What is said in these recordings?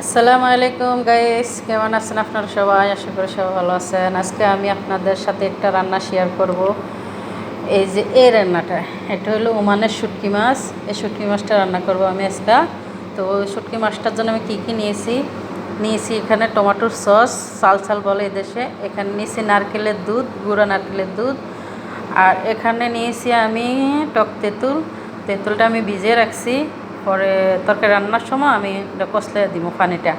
আসসালামু আলাইকুম গাইস, কেমন আছেন আপনারা সবাই? আশা করি সবাই ভালো আছেন। আজকে আমি আপনাদের সাথে একটা রান্না শেয়ার করব। এই রান্নাটা, এটা হলো ওমানের শুটকি মাছ। এই শুটকি মাছটা রান্না করব আমি আজকে। তো ওই শুটকি মাছটার জন্য আমি কী নিয়েছি এখানে টমেটোর সস, চাল বলে এদেশে। এখানে নিয়েছি নারকেলের দুধ, গুঁড়া নারকেলের দুধ। আর এখানে নিয়েছি আমি টক তেঁতুলটা আমি ভিজিয়ে রাখছি। পরে তরকারি রান্নার সময় আমি এটা কষলে দিব পানিটা।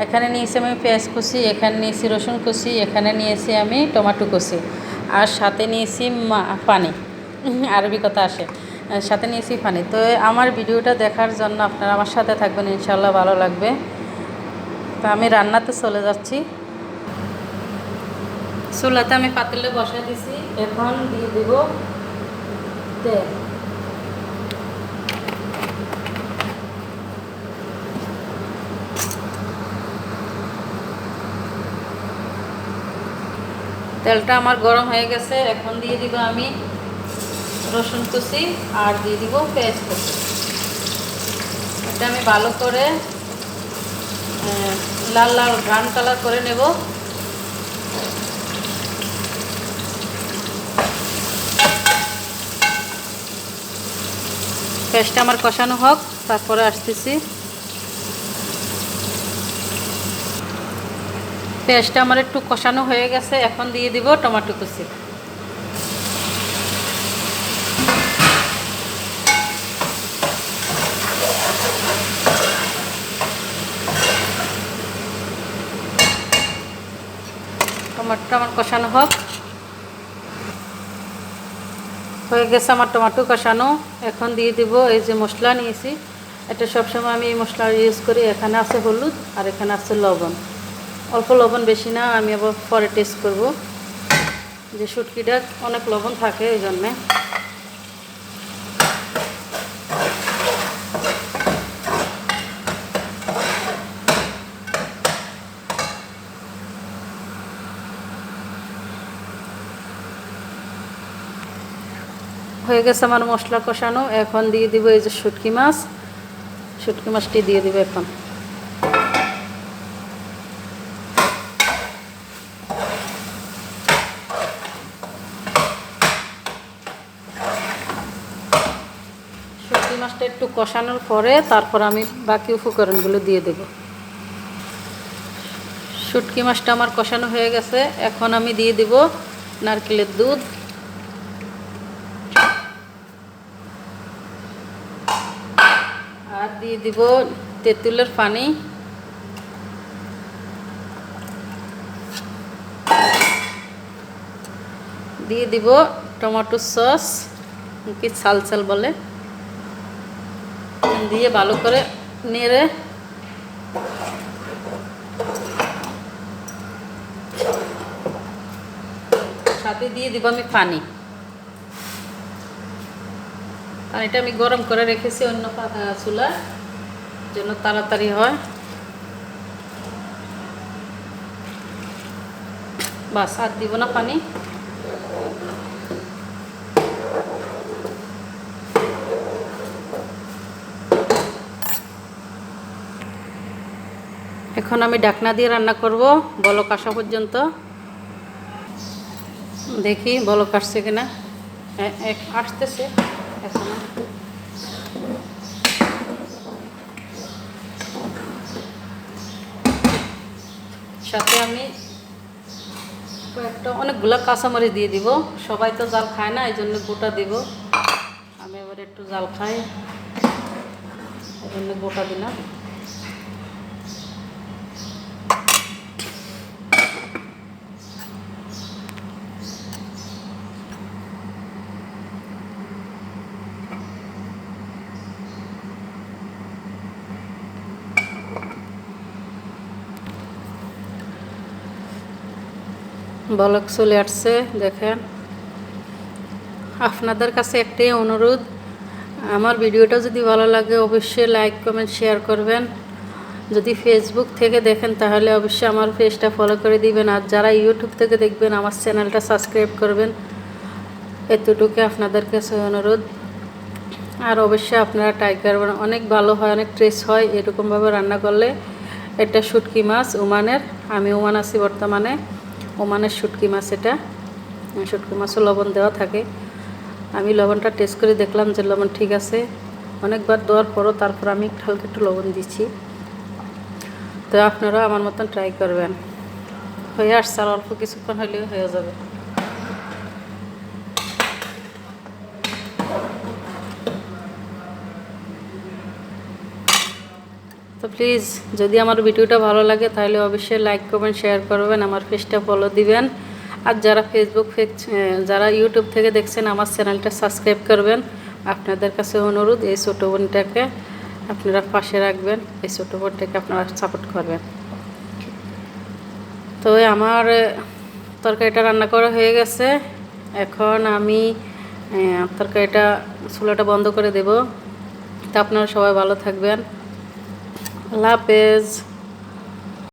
এখানে নিয়েছি আমি পেঁয়াজ কুচি, এখানে নিয়েছি রসুন কুচি, এখানে নিয়েছি আমি টমেটো কুচি, আর সাথে নিয়েছি পানি। আরবি কথা আসে, সাথে নিয়েছি পানি। তো আমার ভিডিওটা দেখার জন্য আপনারা আমার সাথে থাকবেন, ইনশাল্লাহ ভালো লাগবে। তো আমি রান্নাতে চলে যাচ্ছি। চুলাতে আমি পাতিলে বসাই দিছি, এখন দিয়ে দেব তেল। তেলটা আমার গরম হয়ে গেছে, এখন দিয়ে দিব আমি রসুন কুচি আর দিয়ে দিব পেঁয়াজ কুচি। এটা আমি ভালো করে লাল লাল ব্রাউন কালার করে নেব। পেঁয়াজটা আমার কষানো হোক, তারপরে আসতেছি। পেঁয়াজটা আমার একটু কষানো হয়ে গেছে, এখন দিয়ে দিব টমেটো কুচি। টমেটোটা আমার কষানো হোক, হয়ে গেছে আমার টমেটো কষানো। এখন দিয়ে দিব এই যে মশলা নিয়েছি, এটা সবসময় আমি এই মশলা ইউজ করি। এখানে আছে হলুদ আর এখানে আছে লবণ, অল্প লবণ, বেশি না। আমি আবার পরে টেস্ট করব, যে শুটকিটা অনেক লবণ থাকে এই জন্যে। হয়ে গেছে আমার মশলা কষানো, এখন দিয়ে দিব এই যে শুটকি মাছটি দিয়ে দিব এখন। শুটকি মাছটা একটু কষানোর পরে তারপর আমি বাকি উপকরণগুলো দিয়ে দেব। শুটকি মাছটা আমার কষানো হয়ে গেছে, এখন আমি দিয়ে দিব নারকেলের দুধ, আর দিয়ে দিব তেঁতুলের পানি, দিয়ে দিব টমেটো সস, কি চাল বলে, দিয়ে ভালো করে নেড়ে সাথে দিয়ে দিব আমি পানিটা আমি গরম করে রেখেছি অন্য চুলার জন্য, তাড়াতাড়ি হয়। বাস, আর দিব না পানি। এখন আমি ঢাকনা দিয়ে রান্না করব বলক আসা পর্যন্ত। দেখি বলক আসছে কিনা। আসতেছে এখন। সাথে আমি অনেকগুলো কাঁচামরিচ দিয়ে দিব। সবাই তো জাল খায় না, এই জন্য গোটা দিব। আমি এবার একটু জাল খাই, এই জন্য গোটা দিলাম। বলক চলে আসছে, দেখেন। আপনাদের কাছে একটাই অনুরোধ, আমার ভিডিওটা যদি ভালো লাগে অবশ্যই লাইক কমেন্ট শেয়ার করবেন। যদি ফেসবুক থেকে দেখেন তাহলে অবশ্যই আমার পেজটা ফলো করে দিবেন, আর যারা ইউটিউব থেকে দেখবেন আমার চ্যানেলটা সাবস্ক্রাইব করবেন। এতটুকু আপনাদের কাছে অনুরোধ। আর অবশ্যই আপনারা ট্রাই করবেন, অনেক ভালো হয়, অনেক টেস্ট হয় এরকমভাবে রান্না করলে। এটা শুটকি মাছ ওমানের, আমি ওমান আছি বর্তমানে। ওমানের শুটকি মাছ এটা। শুটকি মাছও লবণ দেওয়া থাকে। আমি লবণটা টেস্ট করে দেখলাম যে লবণ ঠিক আছে। অনেকবার দেওয়ার পরও তারপর আমি হালকা একটু লবণ দিচ্ছি। তো আপনারা আমার মতন ট্রাই করবেন। হয়ে আসছে, আর অল্প কিছুক্ষণ হলেও হয়ে যাবে। তো প্লিজ যদি আমার ভিডিওটা ভালো লাগে তাহলে অবশ্যই লাইক কমেন্ট শেয়ার করবেন, আমার পেজটা ফলো দিবেন। আর যারা যারা ইউটিউব থেকে দেখছেন আমার চ্যানেলটা সাবস্ক্রাইব করবেন। আপনাদের কাছে অনুরোধ, এই ছোটো বোনটাকে আপনারা পাশে রাখবেন, এই ছোটো বোনটাকে আপনারা সাপোর্ট করবেন। তো আমার তরকারিটা রান্না করা হয়ে গেছে। এখন আমি তরকারিটা চুলাটা বন্ধ করে দেব। তো আপনারা সবাই ভালো থাকবেন। আল্লাহ হাফেজ।